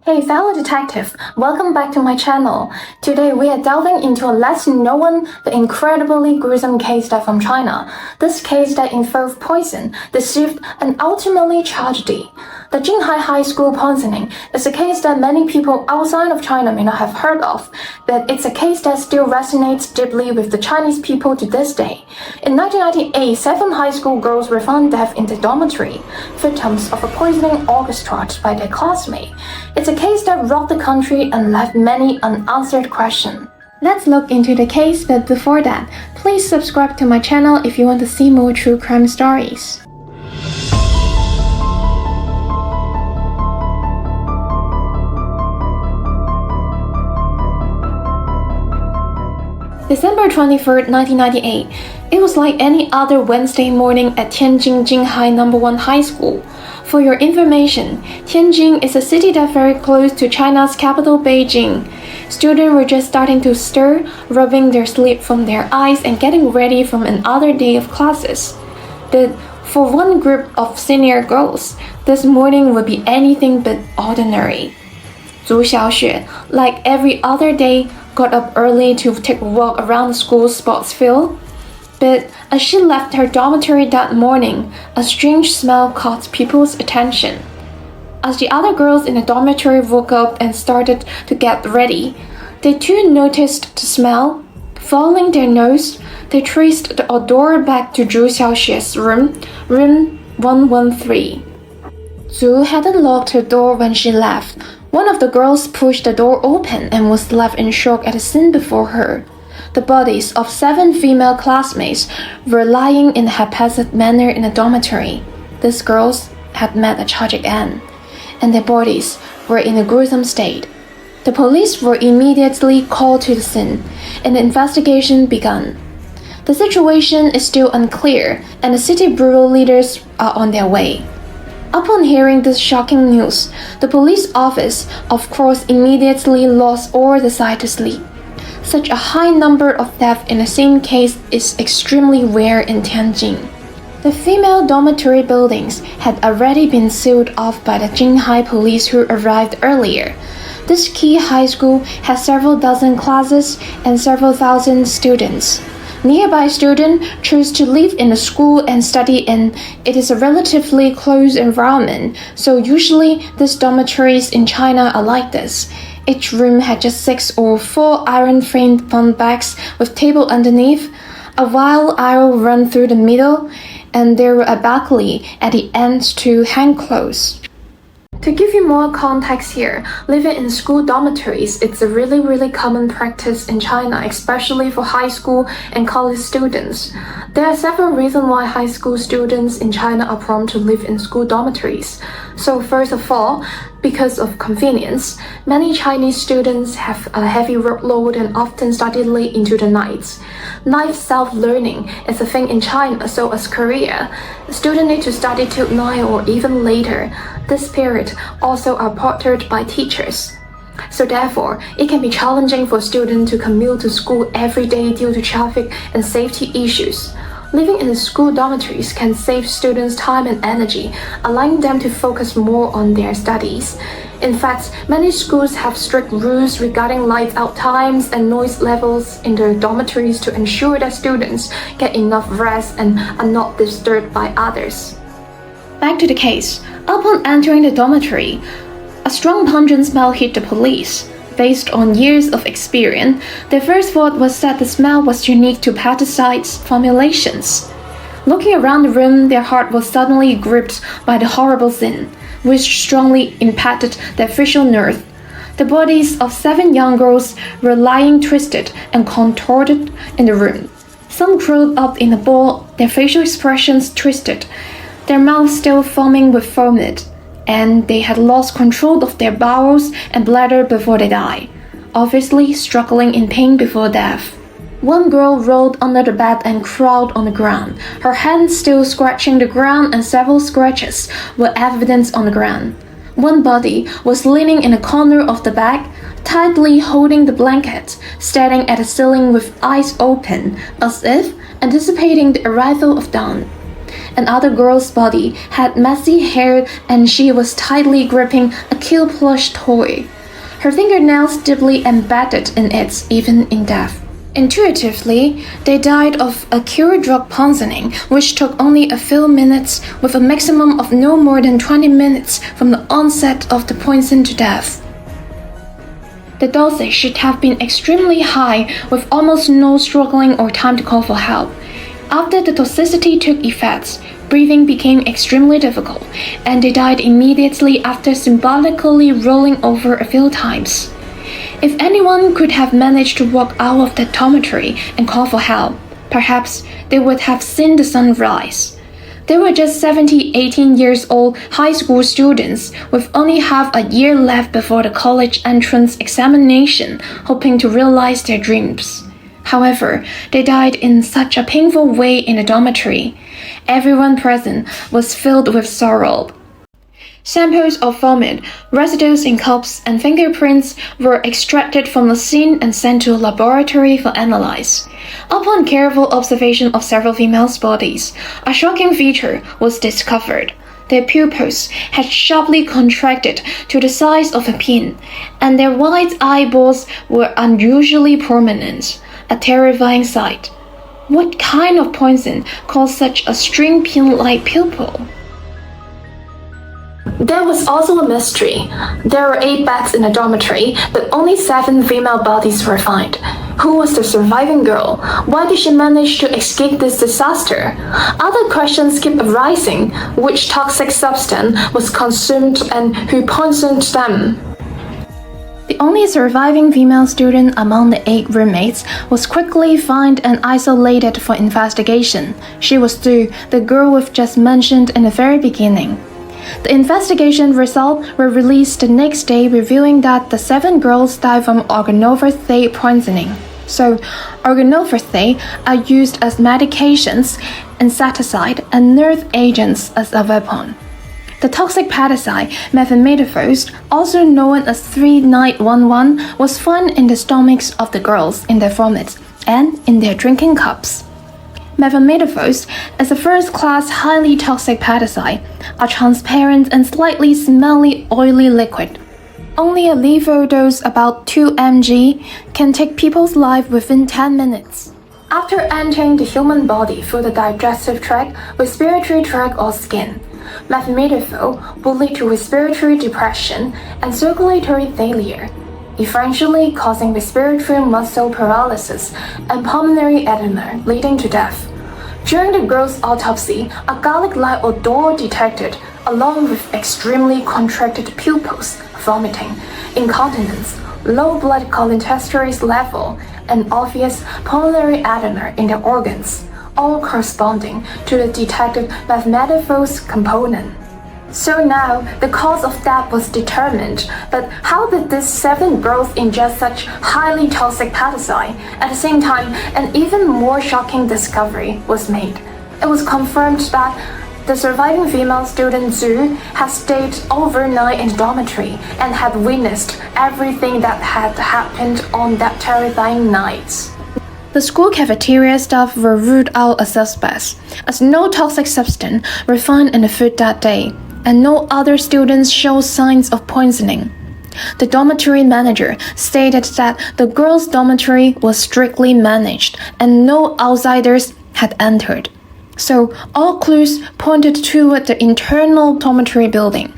Hey fellow detective, welcome back to my channel. Today we are delving into a less known but incredibly gruesome case from China. This case that involved poison, deceit, and ultimately tragedy. The Jinghai High School poisoning is a case that many people outside of China may not have heard of, but it's a case that still resonates deeply with the Chinese people to this day. In 1998, 7 high school girls were found dead in the dormitory, victims of a poisoning orchestrated by their classmate. It's a case that rocked the country and left many unanswered questions. Let's look into the case, but before that, please subscribe to my channel if you want to see more true crime stories. December 23rd, 1998. It was like any other Wednesday morning at Tianjin Jinghai No. 1 High School. For your information, Tianjin is a city that's very close to China's capital, Beijing. Students were just starting to stir, rubbing their sleep from their eyes and getting ready for another day of classes. But for one group of senior girls, this morning would be anything but ordinary. Zhu Xiaoxue, like every other day, got up early to take a walk around the school's sports field. But as she left her dormitory that morning, a strange smell caught people's attention. As the other girls in the dormitory woke up and started to get ready, they too noticed the smell. Following their nose, they traced the odor back to Zhu Xiaoxue's room 113. Zhu hadn't locked her door when she left. One of the girls pushed the door open and was left in shock at the scene before her. The bodies of 7 female classmates were lying in a haphazard manner in a dormitory. These girls had met a tragic end, and their bodies were in a gruesome state. The police were immediately called to the scene, and the investigation began. The situation is still unclear, and the city bureau leaders are on their way. Upon hearing this shocking news, the police office, of course, immediately lost all desire to sleep. Such a high number of deaths in the same case is extremely rare in Tianjin. The female dormitory buildings had already been sealed off by the Jinghai police who arrived earlier. This key high school has several dozen classes and several thousand students. Nearby students choose to live in the school and study, and it is a relatively closed environment, so usually these dormitories in China are like this. Each room had just 6 or 4 iron-framed bunk beds with table underneath, a wire aisle run through the middle, and there were a balcony at the ends to hang clothes. To give you more context here, living in school dormitories is a really common practice in China, especially for high school and college students. There are several reasons why high school students in China are prone to live in school dormitories. So first of all, because of convenience, many Chinese students have a heavy workload and often study late into the night. Night self-learning is a thing in China, so as Korea, students need to study till 9 or even later. This period also are ported by teachers. So therefore, it can be challenging for students to commute to school every day due to traffic and safety issues. Living in school dormitories can save students time and energy, allowing them to focus more on their studies. In fact, many schools have strict rules regarding lights out times and noise levels in their dormitories to ensure that students get enough rest and are not disturbed by others. Back to the case. Upon entering the dormitory, a strong pungent smell hit the police. Based on years of experience, their first thought was that the smell was unique to pesticides formulations. Looking around the room, their heart was suddenly gripped by the horrible scene, which strongly impacted their visual nerve. The bodies of 7 young girls were lying twisted and contorted in the room. Some curled up in a ball, their facial expressions twisted, their mouths still foaming with vomit, and they had lost control of their bowels and bladder before they died, obviously struggling in pain before death. One girl rolled under the bed and crawled on the ground, her hands still scratching the ground, and several scratches were evident on the ground. One body was leaning in a corner of the bed, tightly holding the blanket, staring at the ceiling with eyes open, as if anticipating the arrival of dawn. Another girl's body had messy hair and she was tightly gripping a cute plush toy. Her fingernails deeply embedded in it even in death. Intuitively, they died of acute drug poisoning, which took only a few minutes, with a maximum of no more than 20 minutes from the onset of the poison to death. The dosage should have been extremely high, with almost no struggling or time to call for help. After the toxicity took effect, breathing became extremely difficult, and they died immediately after symbolically rolling over a few times. If anyone could have managed to walk out of that dormitory and call for help, perhaps they would have seen the sun rise. They were just 18 years old high school students with only half a year left before the college entrance examination, hoping to realize their dreams. However, they died in such a painful way in the dormitory. Everyone present was filled with sorrow. Samples of vomit, residues in cups, and fingerprints were extracted from the scene and sent to a laboratory for analysis. Upon careful observation of several females' bodies, a shocking feature was discovered. Their pupils had sharply contracted to the size of a pin, and their white eyeballs were unusually prominent, a terrifying sight. What kind of poison caused such a string pin-like pupil? There was also a mystery. There were 8 beds in the dormitory, but only 7 female bodies were found. Who was the surviving girl? Why did she manage to escape this disaster? Other questions kept arising. Which toxic substance was consumed and who poisoned them? The only surviving female student among the 8 roommates was quickly found and isolated for investigation. She was Sue, the girl we've just mentioned in the very beginning. The investigation results were released the next day, revealing that the 7 girls died from organophosphate poisoning. So, organophosphate are used as medications, insecticide, and nerve agents as a weapon. The toxic pesticide, methylmetaphos, also known as 3911, was found in the stomachs of the girls in their vomits and in their drinking cups. Methylmetaphos is a first-class highly toxic pesticide, a transparent and slightly smelly oily liquid. Only a lethal dose about 2 mg can take people's life within 10 minutes. After entering the human body through the digestive tract, respiratory tract or skin, methylmetaphos will lead to respiratory depression and circulatory failure, eventually causing respiratory muscle paralysis and pulmonary edema, leading to death. During the girl's autopsy, a garlic-like odor detected, along with extremely contracted pupils, vomiting, incontinence, low blood cholesterol level, and obvious pulmonary edema in the organs, all corresponding to the detected methylmetaphos component. So now, the cause of death was determined, but how did these 7 girls ingest such highly toxic pesticide? At the same time, an even more shocking discovery was made. It was confirmed that the surviving female student Zhu had stayed overnight in the dormitory and had witnessed everything that had happened on that terrifying night. The school cafeteria staff were ruled out as suspects, as no toxic substance were found in the food that day, and no other students showed signs of poisoning. The dormitory manager stated that the girls' dormitory was strictly managed and no outsiders had entered. So all clues pointed toward the internal dormitory building.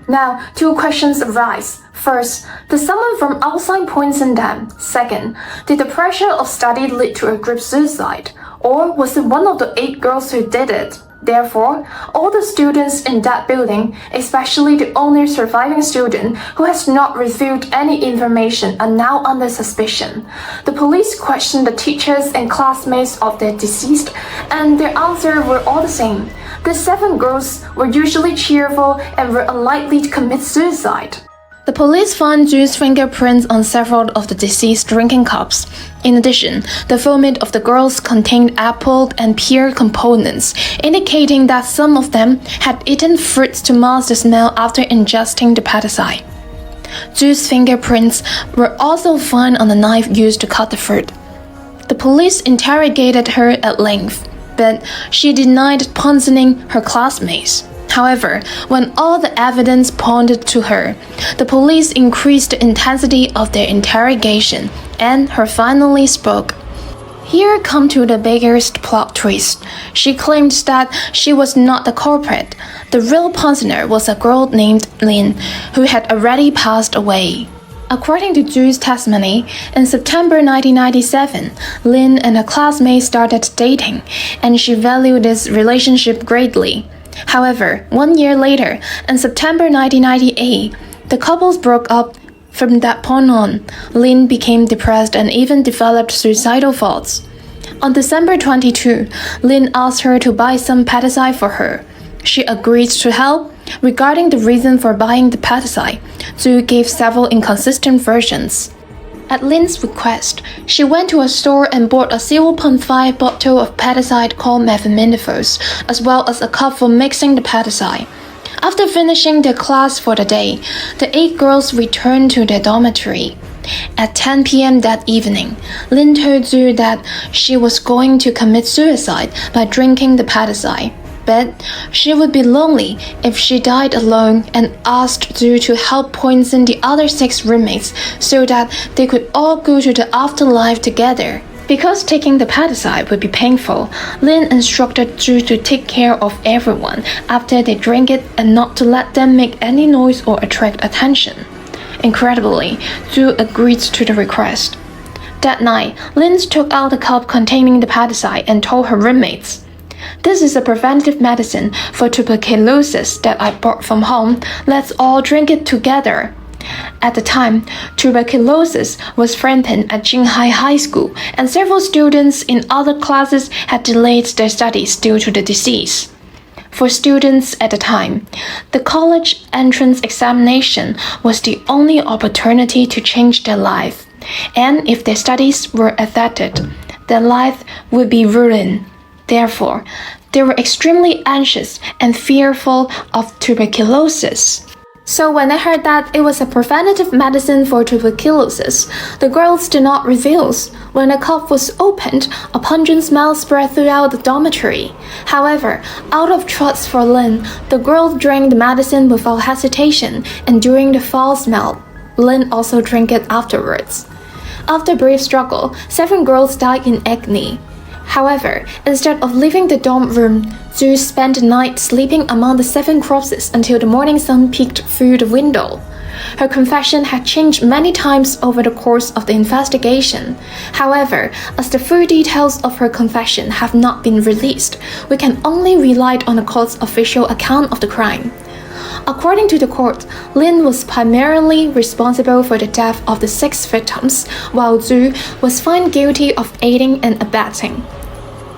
Now, 2 questions arise. First, did someone from outside poison them? Second, did the pressure of study lead to a group suicide? Or was it one of the 8 girls who did it? Therefore, all the students in that building, especially the only surviving student who has not revealed any information, are now under suspicion. The police questioned the teachers and classmates of the deceased, and their answers were all the same. The 7 girls were usually cheerful and were unlikely to commit suicide. The police found Zhu's fingerprints on several of the deceased drinking cups. In addition, the vomit of the girls contained apple and pear components, indicating that some of them had eaten fruits to mask the smell after ingesting the pesticide. Zhu's fingerprints were also found on the knife used to cut the fruit. The police interrogated her at length. but she denied poisoning her classmates. However, when all the evidence pointed to her, the police increased the intensity of their interrogation, and her finally spoke. Here come to the biggest plot twist. She claimed that she was not the culprit. The real poisoner was a girl named Lin, who had already passed away. According to Zhu's testimony, in September 1997, Lin and her classmates started dating, and she valued this relationship greatly. However, 1 year later, in September 1998, the couples broke up. From that point on, Lin became depressed and even developed suicidal thoughts. On December 22, Lin asked her to buy some pesticide for her. She agreed to help. Regarding the reason for buying the pesticide, Zhu gave several inconsistent versions. At Lin's request, she went to a store and bought a 0.5 bottle of pesticide called methylminifos, as well as a cup for mixing the pesticide. After finishing their class for the day, the 8 girls returned to their dormitory. At 10 p.m. that evening, Lin told Zhu that she was going to commit suicide by drinking the pesticide, but she would be lonely if she died alone, and asked Zhu to help poison the other 6 roommates so that they could all go to the afterlife together. Because taking the pesticide would be painful, Lin instructed Zhu to take care of everyone after they drink it and not to let them make any noise or attract attention. Incredibly, Zhu agreed to the request. That night, Lin took out the cup containing the pesticide and told her roommates, "This is a preventive medicine for tuberculosis that I brought from home. Let's all drink it together." At the time, tuberculosis was rampant at Jinghai High School, and several students in other classes had delayed their studies due to the disease. For students at the time, the college entrance examination was the only opportunity to change their life, and if their studies were affected, their life would be ruined. Therefore, they were extremely anxious and fearful of tuberculosis. So when they heard that it was a preventative medicine for tuberculosis, the girls did not refuse. When the cup was opened, a pungent smell spread throughout the dormitory. However, out of trust for Lin, the girls drank the medicine without hesitation, and during the foul smell, Lin also drank it afterwards. After a brief struggle, 7 girls died in agony. However, instead of leaving the dorm room, Zhu spent the night sleeping among the 7 corpses until the morning sun peeked through the window. Her confession had changed many times over the course of the investigation. However, as the full details of her confession have not been released, we can only rely on the court's official account of the crime. According to the court, Lin was primarily responsible for the death of the 6 victims, while Zhu was found guilty of aiding and abetting.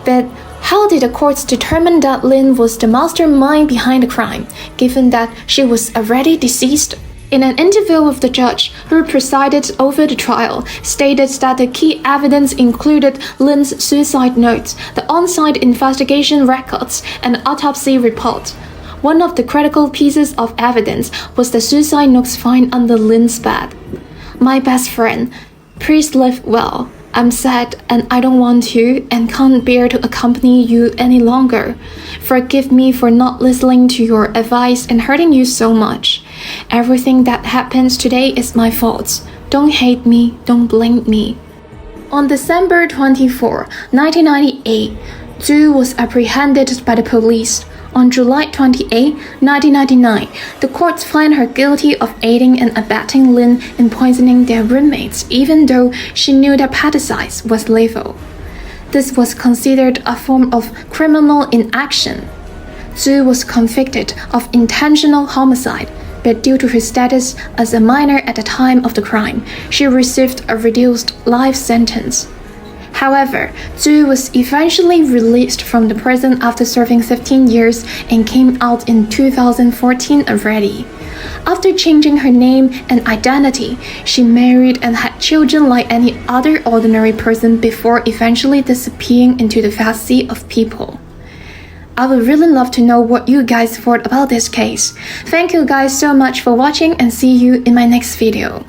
But how did the courts determine that Lin was the mastermind behind the crime, given that she was already deceased? In an interview with the judge who presided over the trial, stated that the key evidence included Lin's suicide notes, the on-site investigation records, and the autopsy report. One of the critical pieces of evidence was the suicide notes found under Lin's bed. "My best friend, please live well. I'm sad and I don't want to and can't bear to accompany you any longer. Forgive me for not listening to your advice and hurting you so much. Everything that happens today is my fault. Don't hate me, don't blame me." On December 24, 1998, Zhu was apprehended by the police. On July 28, 1999, the courts found her guilty of aiding and abetting Lin in poisoning their roommates, even though she knew that pesticide was lethal. This was considered a form of criminal inaction. Zhu was convicted of intentional homicide, but due to her status as a minor at the time of the crime, she received a reduced life sentence. However, Zhu was eventually released from the prison after serving 15 years and came out in 2014 already. After changing her name and identity, she married and had children like any other ordinary person before eventually disappearing into the vast sea of people. I would really love to know what you guys thought about this case. Thank you guys so much for watching and see you in my next video.